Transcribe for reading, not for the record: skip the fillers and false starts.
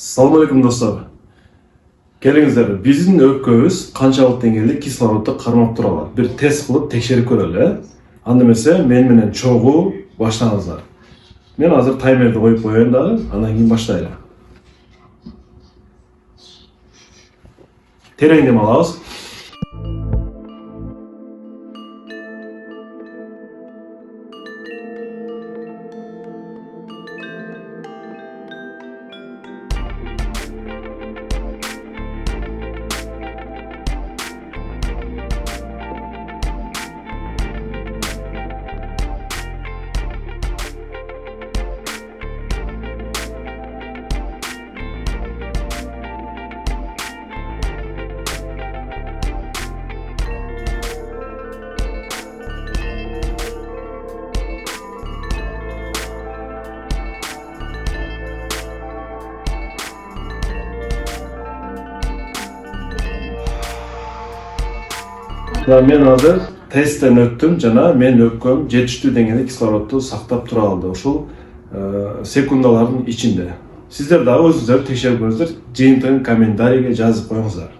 Assalamu alaikum dostlar. Kelingizler, bizning öpkөбүз канчалык деңгээлде кислородду кармап туралы бир тест кылып текшерип көрөлү. Анда эмесе мен менен чогуу баштаңыздар. Мен азыр таймерди коюп коеюн дагы, андан кийин баштайлы. Терең дем алабыз. Мен азыр тесттен өттүм жана мен өпкөм жетиштүү деңгээлде кислородду сактап тура алды. Ушул секундалардын ичинде. Сиздер дагы өзүңүздөр текшерип көрүңүздөр, жыйынтыгын комментарийге жазып коюңуздар.